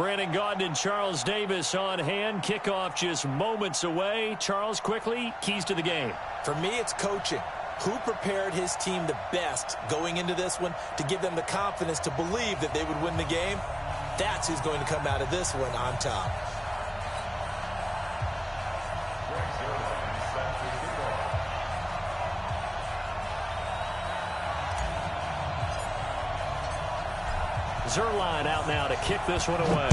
Brandon Gaudin and Charles Davis on hand. Kickoff just moments away. Charles, quickly, keys to the game. For me, it's coaching. Who prepared his team the best going into this one to give them the confidence to believe that they would win the game? That's who's going to come out of this one on top. Zerline out now to kick this one away.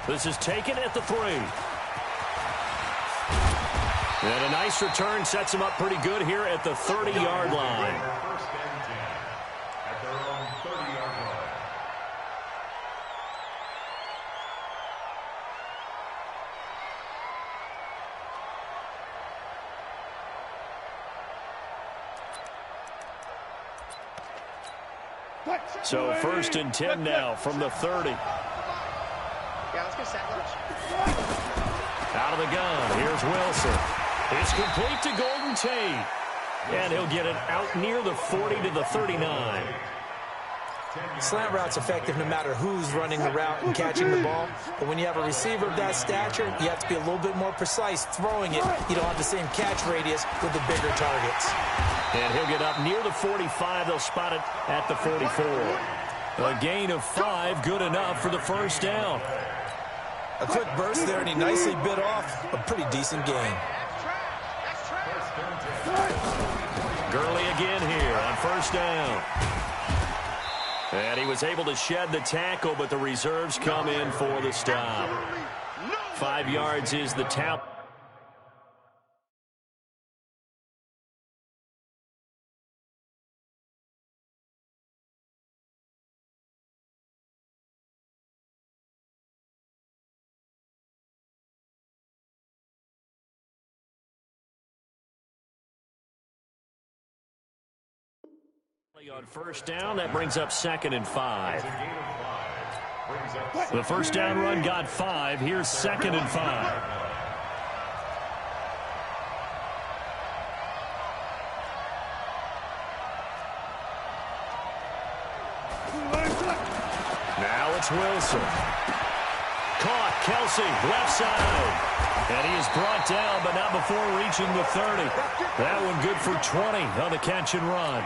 This is taken at the 3. And a nice return sets him up pretty good here at the 30-yard line. So 1st and 10 now from the 30. Yeah, let's get set. Out of the gun, here's Wilson. It's complete to Golden Tate. And he'll get it out near the 40 to the 39. Slant route's effective no matter who's running the route and catching the ball. But when you have a receiver of that stature, you have to be a little bit more precise throwing it. You don't have the same catch radius with the bigger targets. And he'll get up near the 45. They'll spot it at the 44. A gain of 5, good enough for the first down. A quick burst there, and he nicely bit off a pretty decent gain. Gurley again here on first down. And he was able to shed the tackle, but the reserves come in for the stop. 5 yards is the tap. On first down, that brings up 2nd and 5. The first down run got 5. Here's 2nd and 5. Now it's Wilson. Caught, Kelsey, left side. And he is brought down, but not before reaching the 30. That one good for 20 on the catch and run.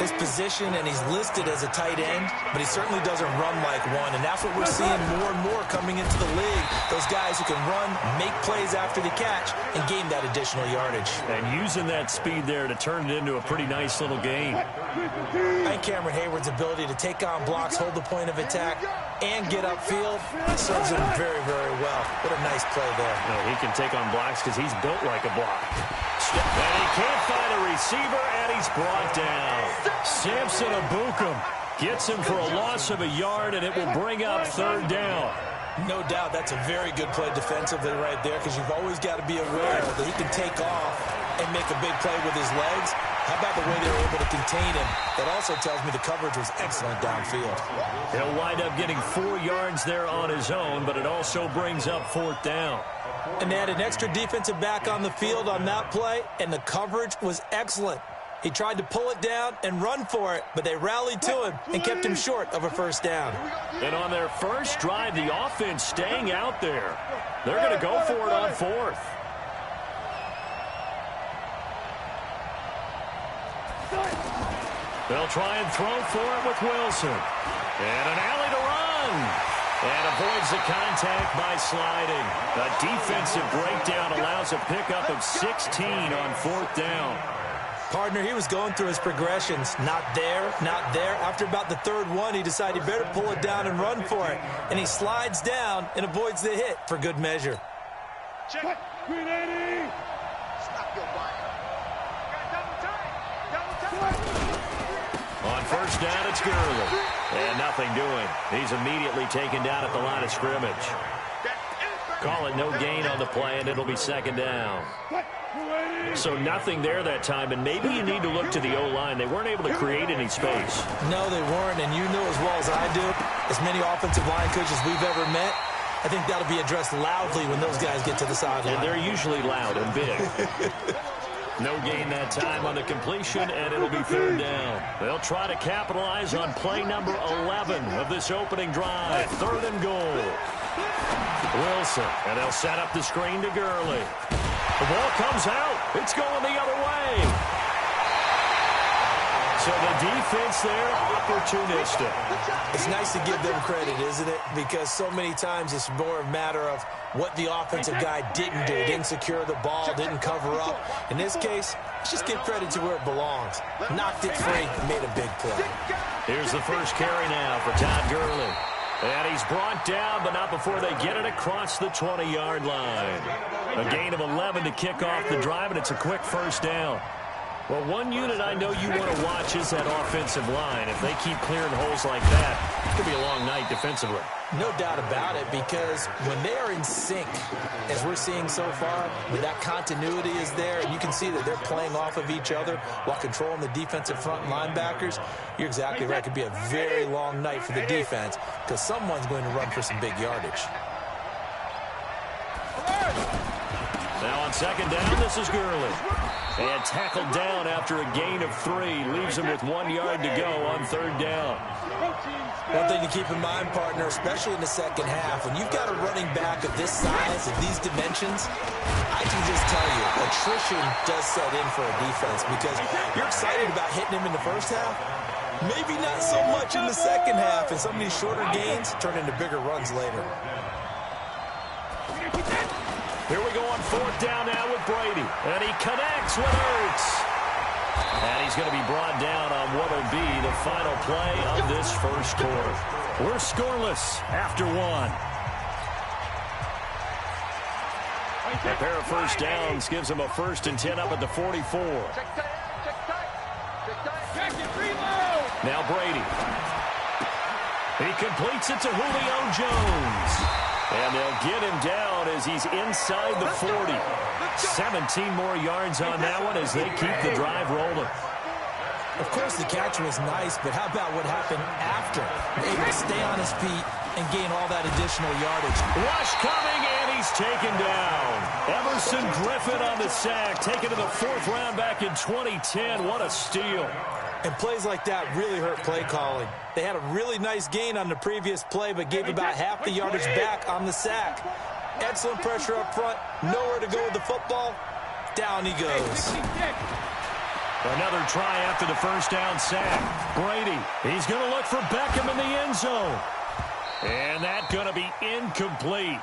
His position, and he's listed as a tight end, but he certainly doesn't run like one. And that's what we're seeing more and more coming into the league. Those guys who can run, make plays after the catch, and gain that additional yardage. And using that speed there to turn it into a pretty nice little gain. I think Cameron Hayward's ability to take on blocks, hold the point of attack, and get upfield serves him very, very well. What a nice play there. No, he can take on blocks because he's built like a block. And he can't find a receiver, and he's brought down. Samson Abukum gets him for a loss of a yard, and it will bring up 3rd down. No doubt that's a very good play defensively right there, because you've always got to be aware that he can take off and make a big play with his legs. How about the way they were able to contain him? That also tells me the coverage was excellent downfield. He'll wind up getting 4 yards there on his own, but it also brings up 4th down. And they had an extra defensive back on the field on that play, and the coverage was excellent. He tried to pull it down and run for it, but they rallied to him and kept him short of a first down. And on their first drive, the offense staying out there. They're going to go for it on 4th. They'll try and throw for it with Wilson. And an alley to run. And avoids the contact by sliding. A defensive breakdown allows a pickup of 16 on 4th down. Partner, he was going through his progressions. Not there, not there. After about the 3rd one, he decided he better pull it down and run for it. And he slides down and avoids the hit for good measure. Check. Grenade. Stop your body. On first down, it's Gurley. And nothing doing. He's immediately taken down at the line of scrimmage. Call it no gain on the play, and it'll be 2nd down. So nothing there that time, and maybe you need to look to the O-line. They weren't able to create any space. No, they weren't, and you know as well as I do, as many offensive line coaches we've ever met, I think that'll be addressed loudly when those guys get to the sideline. And they're usually loud and big. No gain that time on the completion, and it'll be third down. They'll try to capitalize on play number 11 of this opening drive. Third and goal. Wilson, and they'll set up the screen to Gurley. The ball comes out. It's going the other way. So the defense there, opportunistic. It's nice to give them credit, isn't it? Because so many times it's more a matter of what the offensive guy didn't do. Didn't secure the ball, didn't cover up. In this case, let's just give credit to where it belongs. Knocked it free, made a big play. Here's the first carry now for Todd Gurley. And he's brought down, but not before they get it across the 20-yard line. A gain of 11 to kick off the drive, and it's a quick first down. Well, one unit I know you want to watch is that offensive line. If they keep clearing holes like that, it could be a long night defensively. No doubt about it, because when they are in sync, as we're seeing so far, when that continuity is there, and you can see that they're playing off of each other while controlling the defensive front linebackers, you're exactly right. It could be a very long night for the defense because someone's going to run for some big yardage. Now on second down, this is Gurley. And tackled down after a gain of 3. Leaves him with 1 yard to go on third down. One thing to keep in mind, partner, especially in the second half, when you've got a running back of this size, of these dimensions, I can just tell you, attrition does set in for a defense because you're excited about hitting him in the first half. Maybe not so much in the second half, and some of these shorter gains turn into bigger runs later. Here we go on fourth down now with Brady. And he connects with Ertz. And he's going to be brought down on what will be the final play of this first quarter. We're scoreless after 1. A pair of first downs gives him a 1st and 10 up at the 44. Now Brady. He completes it to Julio Jones. And they'll get him down as he's inside the 40. 17 more yards on that one as they keep the drive rolling. Of course, the catch was nice, but how about what happened after? Able to stay on his feet and gain all that additional yardage. Rush coming, and he's taken down. Emerson Griffin on the sack, taken to the 4th round back in 2010. What a steal. And plays like that really hurt play calling. They had a really nice gain on the previous play, but gave about half the yardage back on the sack. Excellent pressure up front. Nowhere to go with the football. Down he goes. Another try after the first down sack. Brady, he's going to look for Beckham in the end zone. And that's going to be incomplete.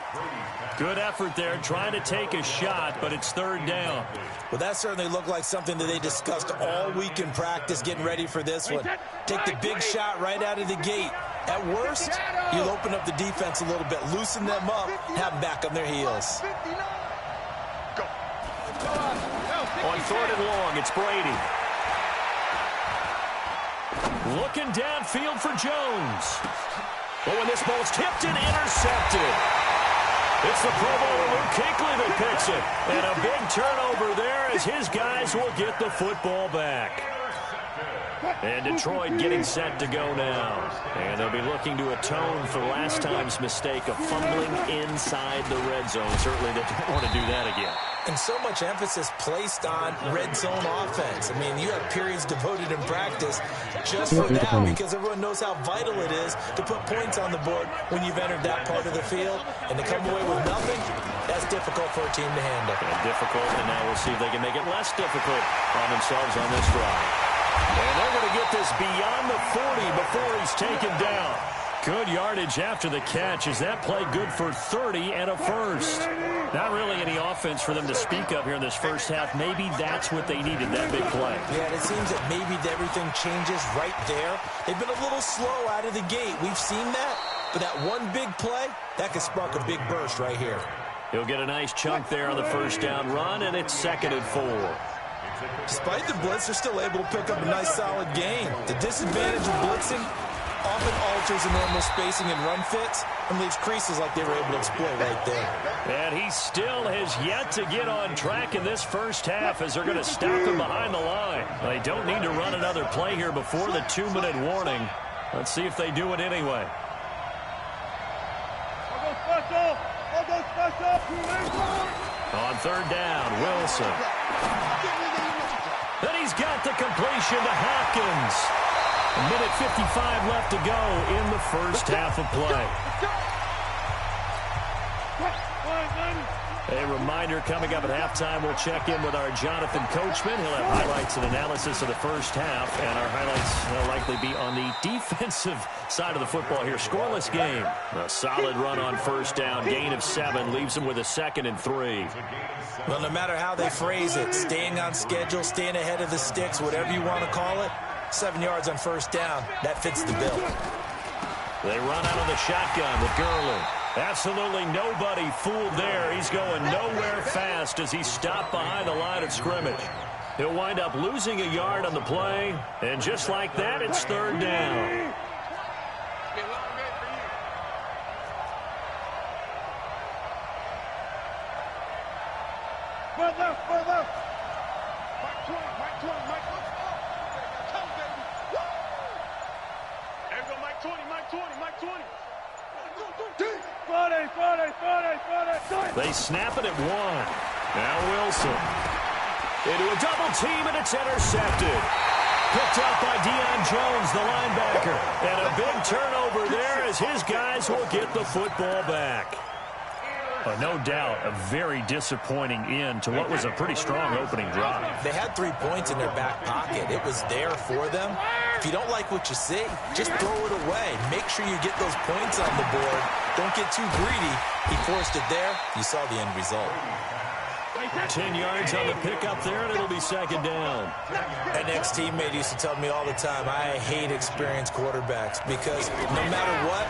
Good effort there, trying to take a shot, but it's third down. Well, that certainly looked like something that they discussed all week in practice, getting ready for this one. Take the big shot right out of the gate. At worst, you'll open up the defense a little bit, loosen them up, have them back on their heels. On 3rd and long, it's Brady. Looking downfield for Jones. But when this ball's tipped and intercepted, it's the Pro Bowler Luke Kuechly that picks it. And a big turnover there as his guys will get the football back. And Detroit getting set to go now. And they'll be looking to atone for last time's mistake of fumbling inside the red zone. Certainly they don't want to do that again. And so much emphasis placed on red zone offense. I mean, you have periods devoted in practice just for that because everyone knows how vital it is to put points on the board when you've entered that part of the field. And to come away with nothing, that's difficult for a team to handle. And difficult, and now we'll see if they can make it less difficult on themselves on this drive. And they're going to get this beyond the 40 before he's taken down. Good yardage after the catch. Is that play good for 30 and a first? Not really any offense for them to speak of here in this first half. Maybe that's what they needed, that big play. Yeah, it seems that maybe everything changes right there. They've been a little slow out of the gate. We've seen that. But that one big play, that could spark a big burst right here. He'll get a nice chunk there on the first down run, and it's 2nd and 4. Despite the blitz, they're still able to pick up a nice solid gain. The disadvantage of blitzing often alters the normal spacing and run fits and leaves creases like they were able to exploit right there. And he still has yet to get on track in this first half as they're going to stop him behind the line. They don't need to run another play here before the 2-minute warning. Let's see if they do it anyway. On 3rd down, Wilson. got the completion to Hopkins. A minute 55 left to go in the first half of play. A reminder, coming up at halftime, we'll check in with our Jonathan Coachman. He'll have highlights and analysis of the first half, and our highlights will likely be on the defensive side of the football here. Scoreless game. A solid run on first down. Gain of 7 leaves him with a 2nd and 3. Well, no matter how they phrase it, staying on schedule, staying ahead of the sticks, whatever you want to call it, 7 yards on first down, that fits the bill. They run out of the shotgun with Gurley. Absolutely nobody fooled there. He's going nowhere fast as he stopped behind the line of scrimmage. He'll wind up losing a yard on the play, and just like that, it's 3rd down. They snap it at 1. Now Wilson. Into a double team, and it's intercepted. Picked up by Deion Jones, the linebacker. And a big turnover there as his guys will get the football back. No doubt, a very disappointing end to what was a pretty strong opening drive. They had 3 points in their back pocket. It was there for them. If you don't like what you see, just throw it away. Make sure you get those points on the board. Don't get too greedy. He forced it there. You saw the end result. 10 yards on the pickup there, and it'll be 2nd down. An ex-teammate used to tell me all the time, I hate experienced quarterbacks because no matter what,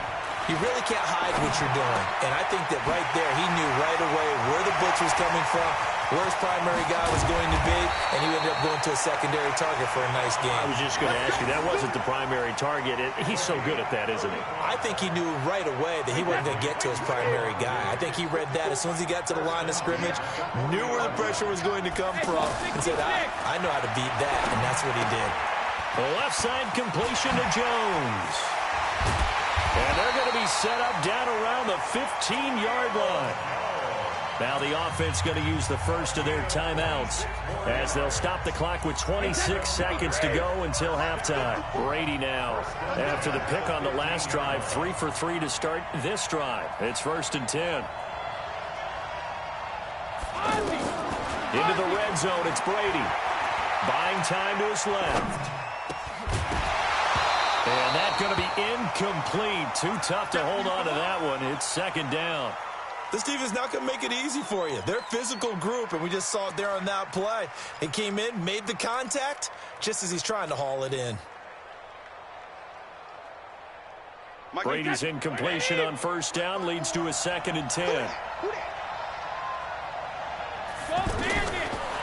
you really can't hide what you're doing. And I think that right there, he knew right away where the blitz was coming from, where his primary guy was going to be, and he ended up going to a secondary target for a nice game. I was just going to ask you, that wasn't the primary target. He's so good at that, isn't he? I think he knew right away that he wasn't going to get to his primary guy. I think he read that as soon as he got to the line of scrimmage, knew where the pressure was going to come from, and said, I know how to beat that, and that's what he did. The left side completion to Jones. And they're going to be set up down around the 15-yard line. Now the offense going to use the first of their timeouts as they'll stop the clock with 26 seconds to go until halftime. Brady now, after the pick on the last drive, 3 for 3 to start this drive. It's 1st and 10. Into the red zone, it's Brady. Buying time to his left. And that's going to be incomplete. Too tough to hold on to that one. It's 2nd down. This team is not going to make it easy for you. They're a physical group, and we just saw it there on that play. He came in, made the contact, just as he's trying to haul it in. Brady's incompletion on first down leads to a 2nd and 10.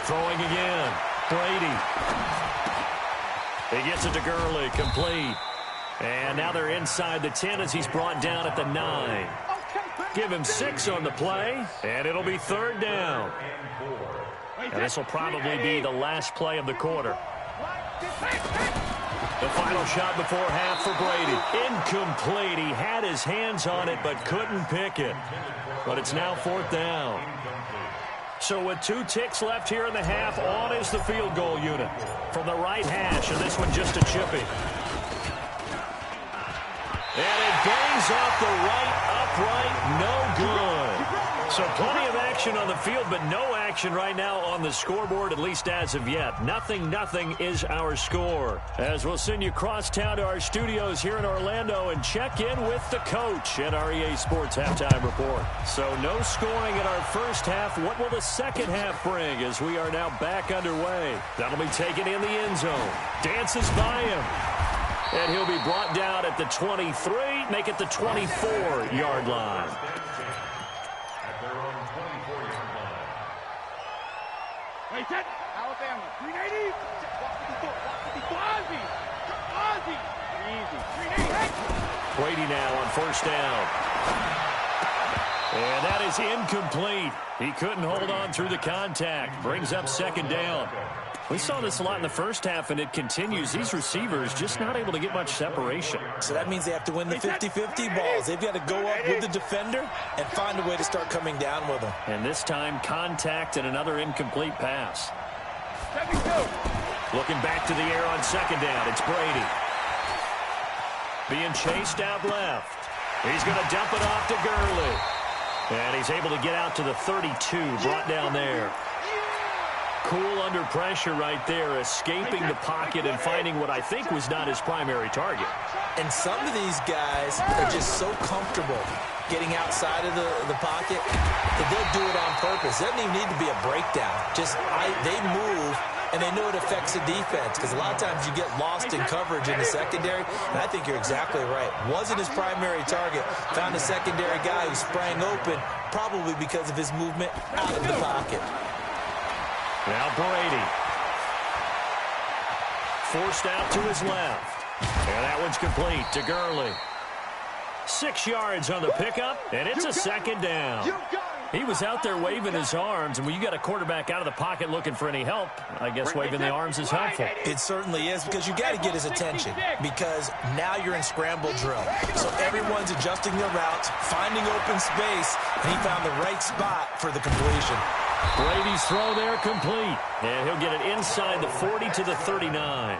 Throwing again. Brady. He gets it to Gurley, complete. And now they're inside the 10 as he's brought down at the 9. Give him 6 on the play, and it'll be 3rd down. And this will probably be the last play of the quarter. The final shot before half for Brady. Incomplete. He had his hands on it but couldn't pick it. But it's now 4th down. So with 2 ticks left here in the half, on is the field goal unit from the right hash, and this one just a chippy. And it bangs off the right upright, no good. So plenty of action on the field, but no action right now on the scoreboard, at least as of yet. 0-0 is our score. As we'll send you cross town to our studios here in Orlando and check in with the coach at our EA Sports Halftime Report. So no scoring in our first half. What will the second half bring as we are now back underway? That'll be taken in the end zone. Dances by him. And he'll be brought down at the 23, make it the 24-yard line. Alabama, 380. Brady now on first down. And that is incomplete. He couldn't hold on through the contact. Brings up 2nd down. We saw this a lot in the first half, and it continues. These receivers just not able to get much separation. So that means they have to win the 50-50 balls. They've got to go up with the defender and find a way to start coming down with them. And this time, contact and another incomplete pass. Looking back to the air on second down. It's Brady. Being chased out left. He's going to dump it off to Gurley. And he's able to get out to the 32, brought down there. Cool under pressure right there, escaping the pocket and finding what I think was not his primary target. And some of these guys are just so comfortable getting outside of the pocket that they'll do it on purpose. It doesn't even need to be a breakdown. They move, and they know it affects the defense, because a lot of times you get lost in coverage in the secondary, and I think you're exactly right. Wasn't his primary target. Found a secondary guy who sprang open, probably because of his movement out of the pocket. Now Brady. Forced out to his left. And that one's complete to Gurley. 6 yards on the pickup, and it's a second down. He was out there waving his arms, and when you got a quarterback out of the pocket looking for any help, I guess waving the arms is helpful. It certainly is, because you got to get his attention, because now you're in scramble drill. So everyone's adjusting their routes, finding open space, and he found the right spot for the completion. Brady's throw there complete, and he'll get it inside the 40 to the 39.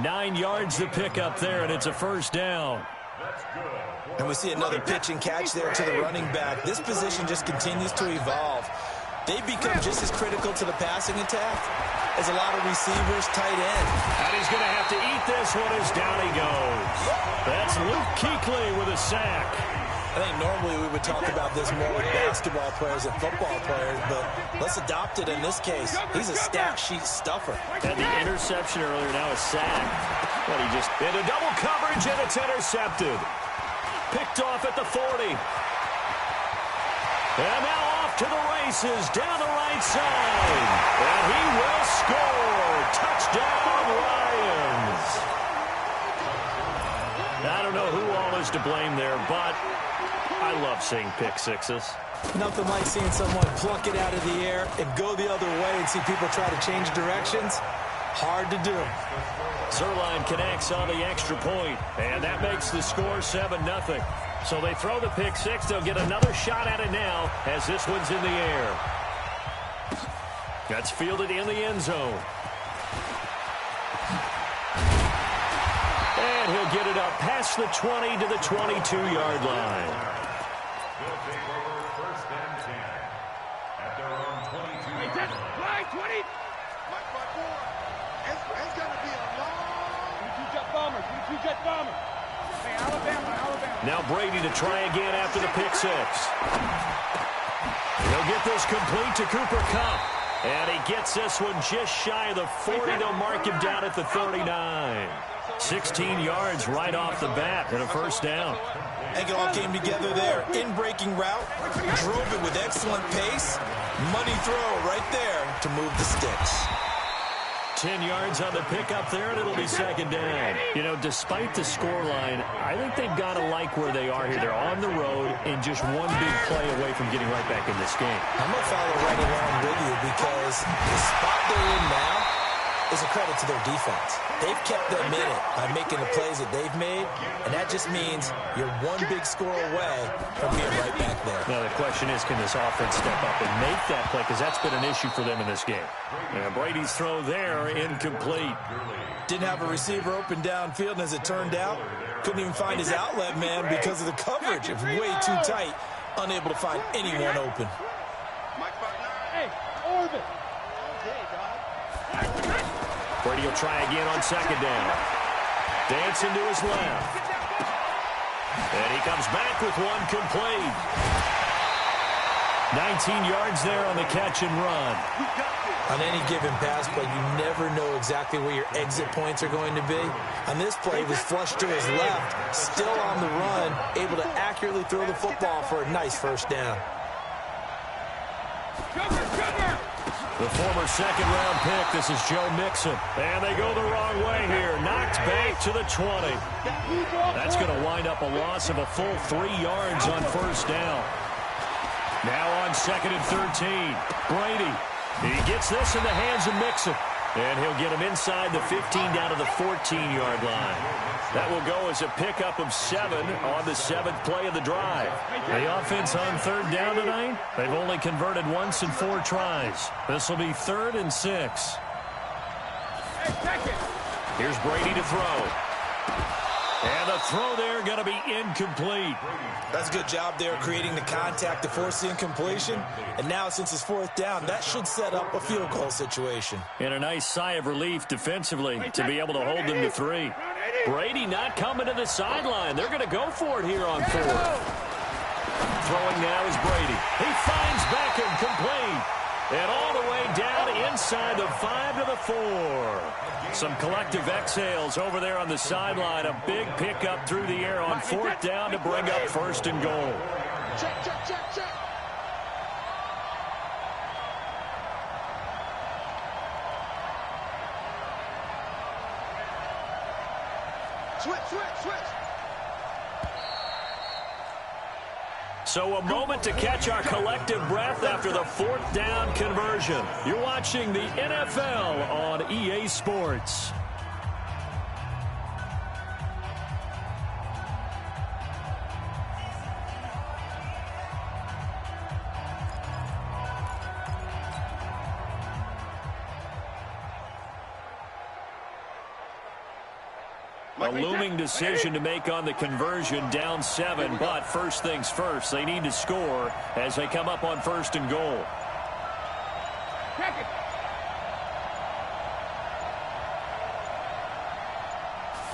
9 yards to pick up there, and it's a first down. And we see another pitch and catch there to the running back. This position just continues to evolve. They've become just as critical to the passing attack as a lot of receivers, tight end. And he's going to have to eat this one as down he goes. That's Luke Kuechly with a sack. I think normally we would talk about this more with basketball players and football players, but let's adopt it in this case. He's a stat sheet stuffer. And the interception earlier, now a sack. But he just into double coverage, and it's intercepted. Picked off at the 40. And now off to the races down the right side. And he will score. Touchdown, Lions. I don't know who all is to blame there, but I love seeing pick sixes. Nothing like seeing someone pluck it out of the air and go the other way and see people try to change directions. Hard to do. Zerline connects on the extra point, and that makes the score 7-0. So they throw the pick six. They'll get another shot at it now as this one's in the air. That's fielded in the end zone. And he'll get it up past the 20 to the 22-yard line. Now Brady to try again after the pick six. He'll get this complete to Cooper Kupp. And he gets this one just shy of the 40. They'll mark him down at the 39. 16 yards right off the bat and a first down. I think it all came together there. In-breaking route, drove it with excellent pace. Money throw right there to move the sticks. 10 yards on the pickup there, and it'll be second down. You know, despite the scoreline, I think they've got to like where they are here. They're on the road and just one big play away from getting right back in this game. I'm going to follow right along with you because the spot they're in now is a credit to their defense. They've kept them in it by making the plays that they've made, and that just means you're one big score away from being right back there. Now, the question is, can this offense step up and make that play? Because that's been an issue for them in this game. And Brady's throw there, incomplete. Didn't have a receiver open downfield, and as it turned out, couldn't even find his outlet man because of the coverage. It was way too tight, unable to find anyone open. Hey, Orbit. Brady will try again on second down. Dancing to his left. And he comes back with one complete. 19 yards there on the catch and run. On any given pass play, you never know exactly where your exit points are going to be. On this play, he was flushed to his left, still on the run, able to accurately throw the football for a nice first down. The former second-round pick, this is Joe Mixon. And they go the wrong way here. Knocked back to the 20. That's going to wind up a loss of a full 3 yards on first down. Now on second and 13. Brady. He gets this in the hands of Mixon. And he'll get him inside the 15 down to the 14-yard line. That will go as a pickup of 7 on the 7th play of the drive. The offense on third down tonight, they've only converted once in 4 tries. This will be 3rd and 6. Here's Brady to throw. And the throw there going to be incomplete. That's a good job there creating the contact to force the incompletion. And now since it's fourth down, that should set up a field goal situation. And a nice sigh of relief defensively to be able to hold them to 3. Brady not coming to the sideline. They're going to go for it here on 4th. Throwing now is Brady. He finds Beckham complete. And all the way down inside the 5 to the 4. Some collective exhales over there on the sideline. A big pickup through the air on 4th down to bring up 1st and goal. Check, check, check, check. Switch, switch, switch. So a moment to catch our collective breath after the 4th down conversion. You're watching the NFL on EA Sports. A looming decision to make on the conversion, down 7, but first things first, they need to score as they come up on 1st and goal.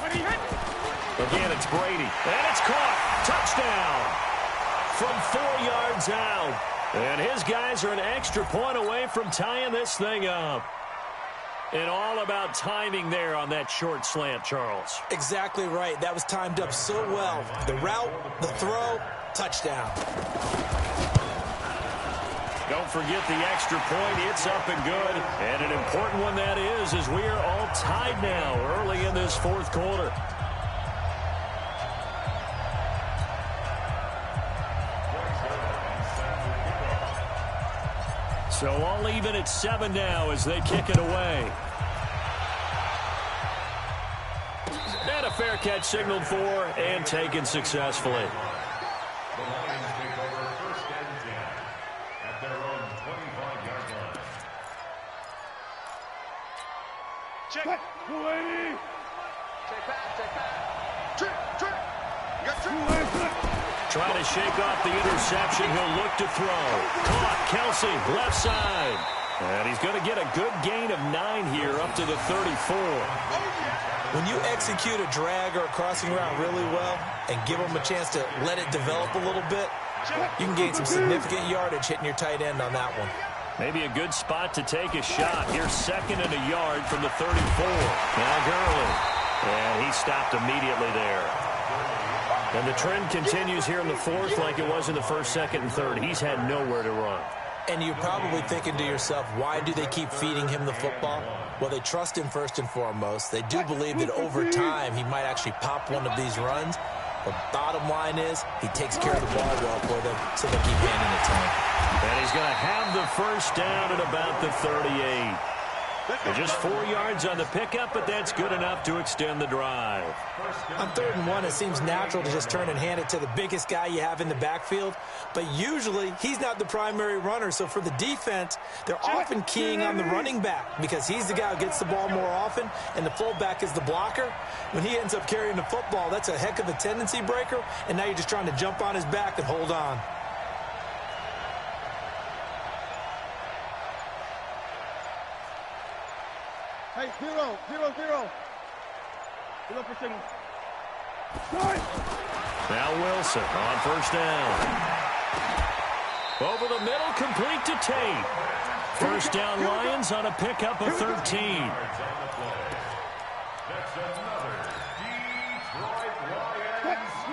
Again, it's Brady, and it's caught. Touchdown from 4 yards out. And his guys are an extra point away from tying this thing up. And all about timing there on that short slant, Charles. Exactly right. That was timed up so well. The route, the throw, touchdown. Don't forget the extra point. It's up and good. And an important one that is, as we are all tied now early in this 4th quarter. So all even at 7 now as they kick it away. And a fair catch signaled for and taken successfully. The Lions take over 1st and 10 at their own 25-yard line. Check. 280. Check back. Trick, trick. You got trick. Trying to shake off the interception. He'll look to throw. Caught. Kelsey, left side. And he's going to get a good gain of 9 here up to the 34. When you execute a drag or a crossing route really well and give them a chance to let it develop a little bit, you can gain some significant yardage hitting your tight end on that one. Maybe a good spot to take a shot. Here's 2nd and a yard from the 34. Now Gurley. And he stopped immediately there. And the trend continues here in the 4th like it was in the 1st, 2nd, and 3rd. He's had nowhere to run. And you're probably thinking to yourself, why do they keep feeding him the football? Well, they trust him first and foremost. They do believe that over time he might actually pop one of these runs. The bottom line is he takes care of the ball well for them, so they keep handing it to him. And he's going to have the 1st down at about the 38. And just 4 yards on the pickup, but that's good enough to extend the drive. On 3rd and 1, it seems natural to just turn and hand it to the biggest guy you have in the backfield. But usually, he's not the primary runner. So for the defense, they're often keying on the running back because he's the guy who gets the ball more often, and the fullback is the blocker. When he ends up carrying the football, that's a heck of a tendency breaker, and now you're just trying to jump on his back and hold on. Hey, 0, 0, 0. 0 for signal. Now Wilson on 1st down. Over the middle, complete to Tate. 1st down Lions on a pickup of 13.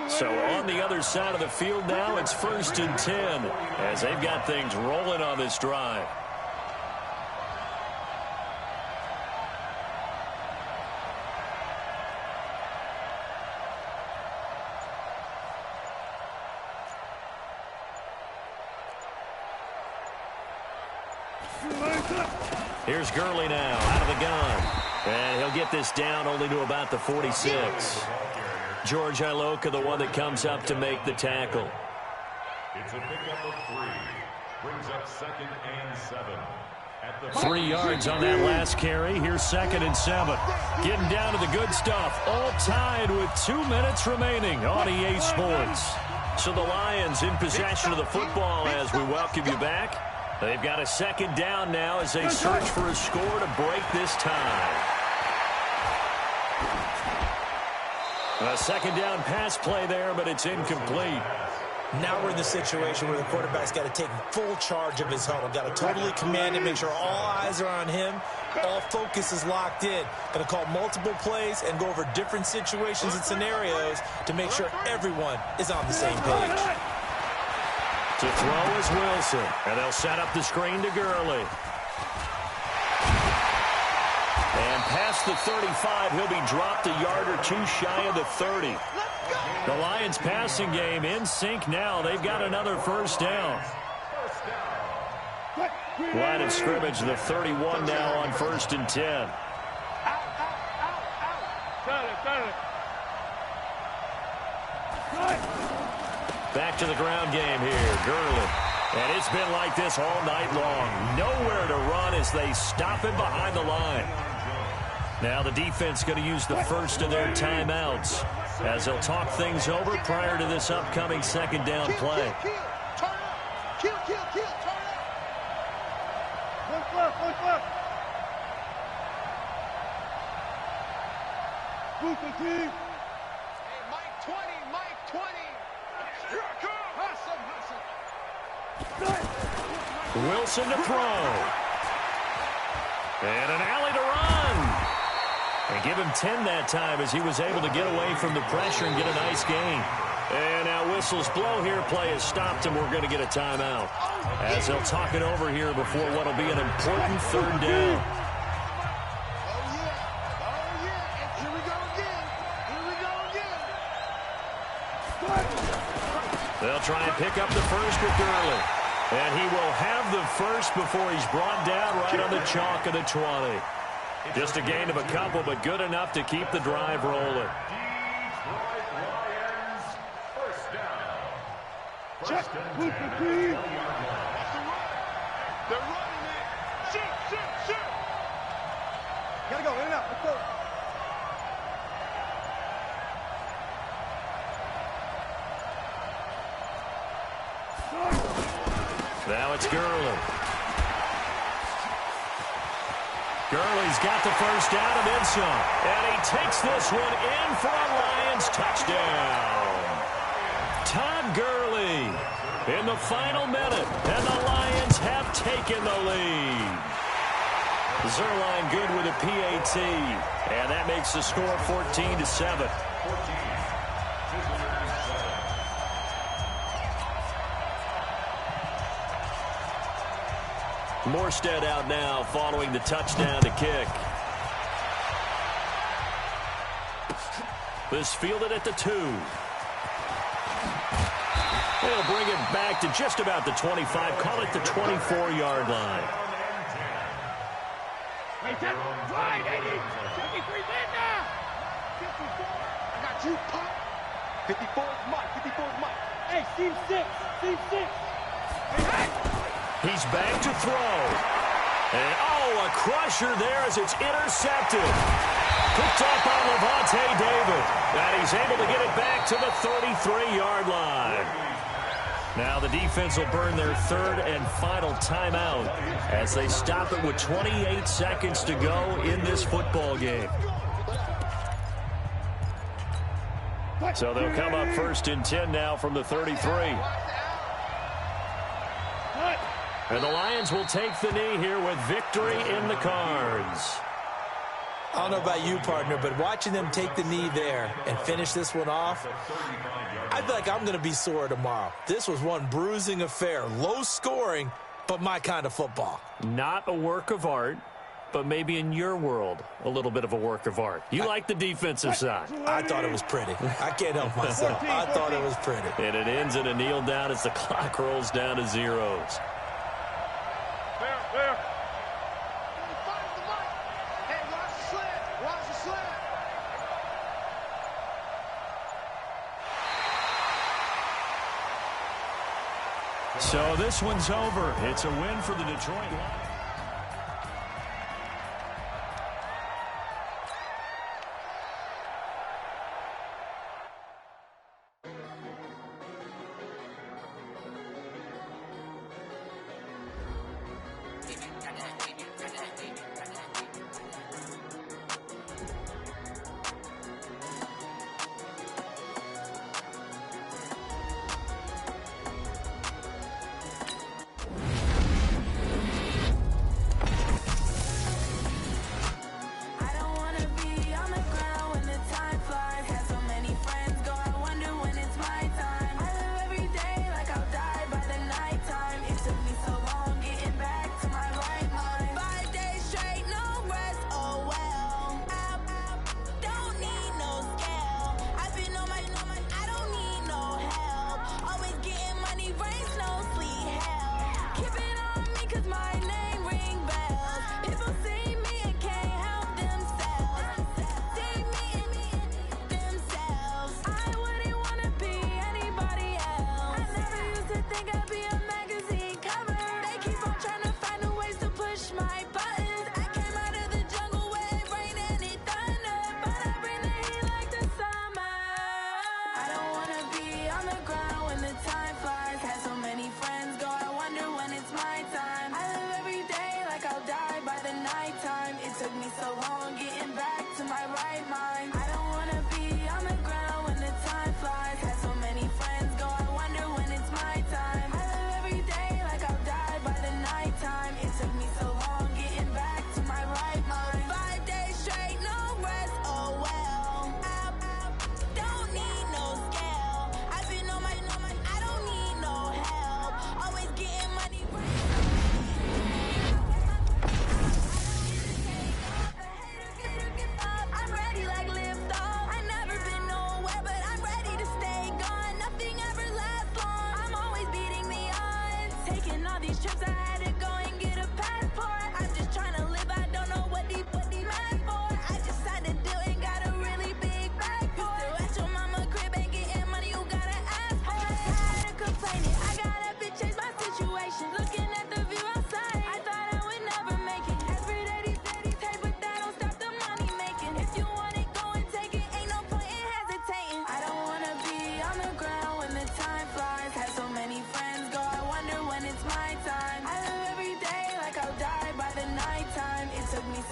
So on the other side of the field now, it's 1st and 10 as they've got things rolling on this drive. Here's Gurley now out of the gun. And he'll get this down only to about the 46. George Iloka, the one that comes up to make the tackle. It's a pickup of 3. Brings up 2nd and 7 3 yards on that last carry. Here's 2nd and 7. Getting down to the good stuff. All tied with 2 minutes remaining on EA Sports. So the Lions in possession of the football as we welcome you back. They've got a 2nd down now as they search for a score to break this tie. A 2nd down pass play there, but it's incomplete. Now we're in the situation where the quarterback's got to take full charge of his huddle. Got to totally command it, make sure all eyes are on him. All focus is locked in. Going to call multiple plays and go over different situations and scenarios to make sure everyone is on the same page. To throw is Wilson, and they'll set up the screen to Gurley. And past the 35, he'll be dropped a yard or 2 shy of the 30. The Lions passing game in sync now. They've got another 1st down. Line of scrimmage, the 31 now on 1st and 10. Back to the ground game here. Gurley. And it's been like this all night long. Nowhere to run as they stop him behind the line. Now the defense going to use the first of their timeouts as they'll talk things over prior to this upcoming 2nd down play. Turn up. Look left. Booster team. Hey, Mike 20. Here I come. Hustle. Wilson to throw. And an alley to run. And give him 10 that time as he was able to get away from the pressure and get a nice gain. And now whistles blow here. Play has stopped, and we're going to get a timeout as they'll talk it over here before what will be an important 3rd down. Oh, yeah. And here we go again. They'll try and pick up the first with Gurley. And he will have the first before he's brought down right on the chalk of the 20. Just a gain of a couple, but good enough to keep the drive rolling. Check. Booster team. They're running it. Shoot. Gotta go. In and out. Let's go. Now it's Gurley. Gurley's got the first down and then some. And he takes this one in for a Lions touchdown. Todd Gurley in the final minute. And the Lions have taken the lead. Zerline good with a PAT. And that makes the score 14-7. Morstead out now following the touchdown to kick. This fielded at the 2. They'll bring it back to just about the 25. Call it the 24-yard line. Hey, that's right, 80. 53's in now. 54. I got you, Pop. 54 is Mike. Hey, team 6. Hey. He's back to throw. And, a crusher there as it's intercepted. Picked up on Levante David. And he's able to get it back to the 33-yard line. Now the defense will burn their 3rd and final timeout as they stop it with 28 seconds to go in this football game. So they'll come up 1st and 10 now from the 33. And the Lions will take the knee here with victory in the cards. I don't know about you, partner, but watching them take the knee there and finish this one off, I feel like I'm going to be sore tomorrow. This was one bruising affair. Low scoring, but my kind of football. Not a work of art, but maybe in your world, a little bit of a work of art. You like the defensive side. I thought it was pretty. I can't help myself. I thought it was pretty. And it ends in a kneel down as the clock rolls down to zeros. There. Hey, watch the slant. So this one's over. It's a win for the Detroit Lions.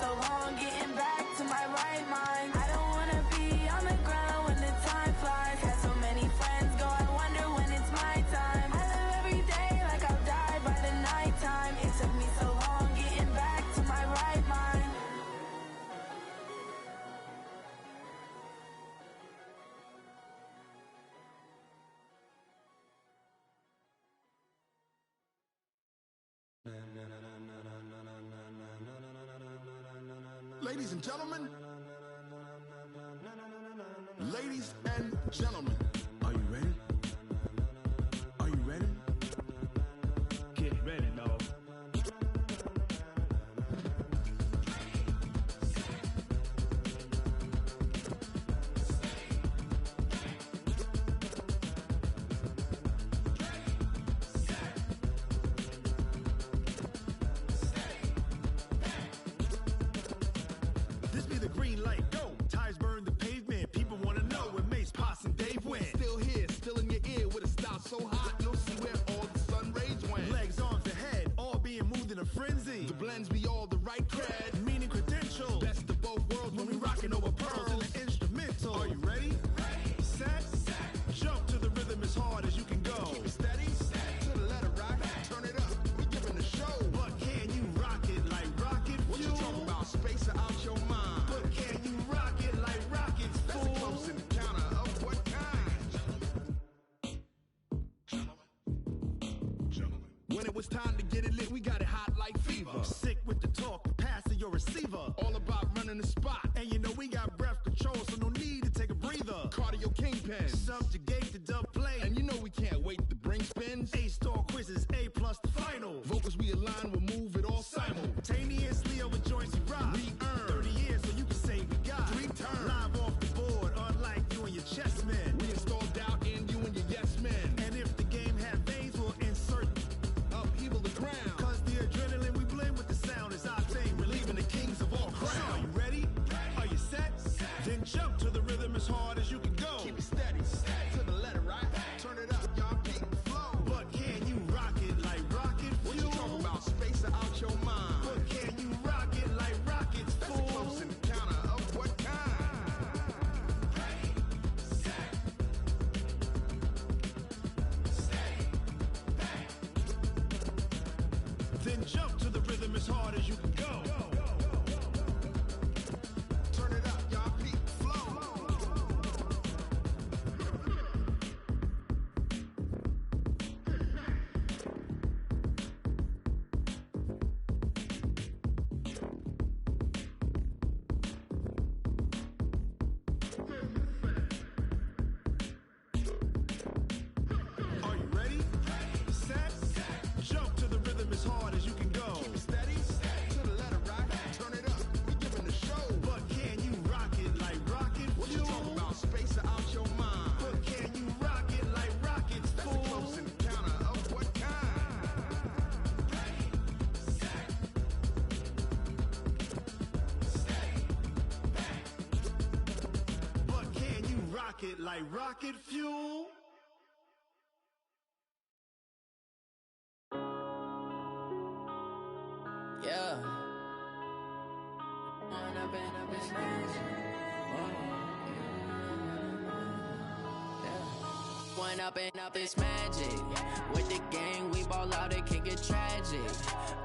so long getting back to my right mind. I don't wanna be on the ground when the time flies. Had so many friends go, I wonder when it's my time. I live every day like I'll die by the nighttime. It took me so long getting back to my right mind. Ladies and gentlemen, ladies and gentlemen, are you ready? Are you ready? Get ready, dog. This be the green light, go. Tires burn the pavement. People wanna know where Mace, Potts, and Dave went. Still here, still in your ear with a style so hot, you'll see where all the sun rays went. Legs, arms, and head, all being moved in a frenzy. The blends be all the right cred, meaning credentials. Best of both worlds when we rockin' over pearls in the instrumental. Are you ready? Set, jump to the rhythm as hard as you can go. Keep it steady, to the letter rock, turn it up, we giving the show. But can you rock it like rocket fuel? What you talking about, space out your mind? But can you rock it like rockets, fool? That's a close encounter of what kind? Gentlemen. When it was time to get it lit, we got it hot like fever. Sick with the talk, pass to your receiver. All about running the spot. And you know we got breath control, so no need to take a breather. Cardio kingpin, subjugate the dub play. And you know we can't wait to bring spins. A-star quizzes, A+ the final. Vocals we align, we'll move it all simultaneously over joints we rock. We earn 30 years, so you can say we got 3 turns. Live off the board, unlike you and your chess men. We install doubt in you and your yes men. And if the game had veins, we'll insert upheaval the crown. Cause the adrenaline we blend with the sound is our thing, relieving the kings of all crowns. So are you ready? Are you set? Then jump to the rhythm as hard as you can go. Keep it steady, to the letter right. Turn it up, y'all keep the flow. But can you rock it like rocket fuel? What you talking about, space out your mind? But can you rock it like rockets, fool? That's a close encounter of what kind? Then jump to the rhythm as hard as you can go. Turn it up, y'all keep the flow. Are you ready? Set, jump to the rhythm as hard as you can go. Keep it steady, to the letter right. Turn it up, we giving the show. But can you rock it like rocket fuel? What you talking about, space out your mind? But can you rock it like rockets, fool? That's a close encounter of what kind? But can you rock it like rocket fuel? Yeah. One up and up is magic. With the gang, we ball out, it can get tragic.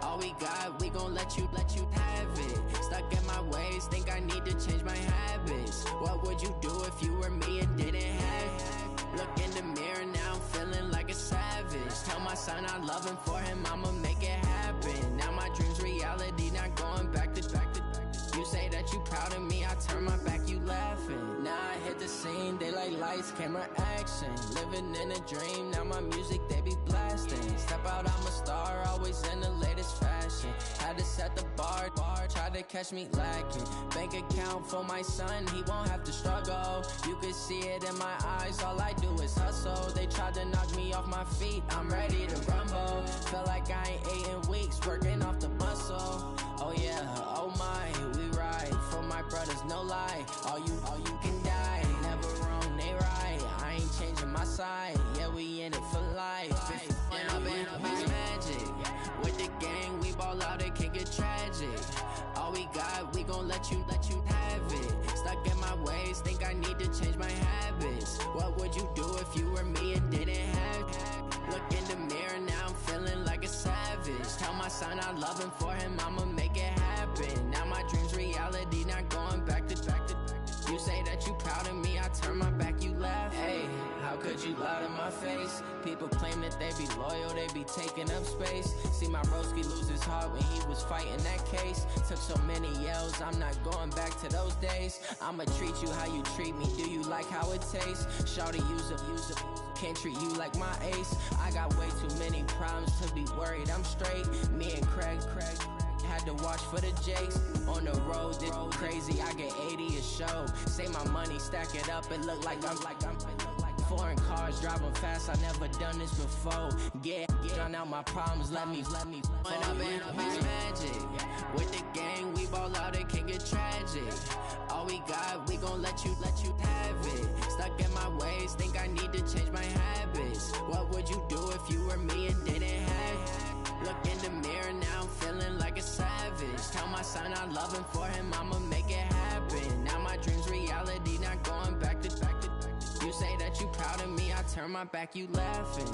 All we got, we gon' let you have it. Stuck in my ways, think I need to change my habits. What would you do if you were me and didn't have it? Look in the mirror now, I'm feeling like a savage. Tell my son I love him, for him I'ma make it happen. Now my dream's reality, not going back to. You say that you proud of me, I turn my back, you laughing. Now I hit the scene, they like lights, camera, action. Living in a dream, now my music, they be blasting. Step out, I'm a star, always in the latest fashion. Had to set the bar, try to catch me lacking. Bank account for my son, he won't have to struggle. You could see it in my eyes, all I do is hustle. They tried to knock me off my feet, I'm ready to rumble. Feel like I ain't ate in weeks, working off the muscle. Oh yeah, oh my, we ride for my brothers, no lie. All you can die, never wrong, they right. I ain't changing my side, yeah, we in it for life. And I've been magic. With the gang, we ball out, it can get tragic. All we got, we ways, think I need to change my habits. What would you do if you were me and didn't have? Look in the mirror, now I'm feeling like a savage. Tell my son I love him, for him I'ma make it happen. Now my dream's reality, not going back to. You say that you proud of me, I turn my back, you laugh. Hey, how could you lie to my face? People claim that they be loyal, they be taking up space. See my broski lose his heart when he was fighting that case. Took so many yells, I'm not going back to those days. I'ma treat you how you treat me, do you like how it tastes? Shawty, use a can't treat you like my ace. I got way too many problems to be worried, I'm straight. Me and Craig had to watch for the Jakes. On the road, it's crazy, I get 80 a show. Say my money, stack it up, it look like I'm foreign cars, driving fast, I never done this before. Get out my problems, let me When I've been up is magic. With the gang, we ball out, it can get tragic. All we got, we gon' let you have it. Stuck in my ways, think I need to change my habits. What would you do if you were me and didn't have? Look in the mirror, now I'm feeling like a savage. Tell my son I love him, for him I'ma make it happen. Now my dream's reality, not going back to. You say that you proud of me, I turn my back, you laughing.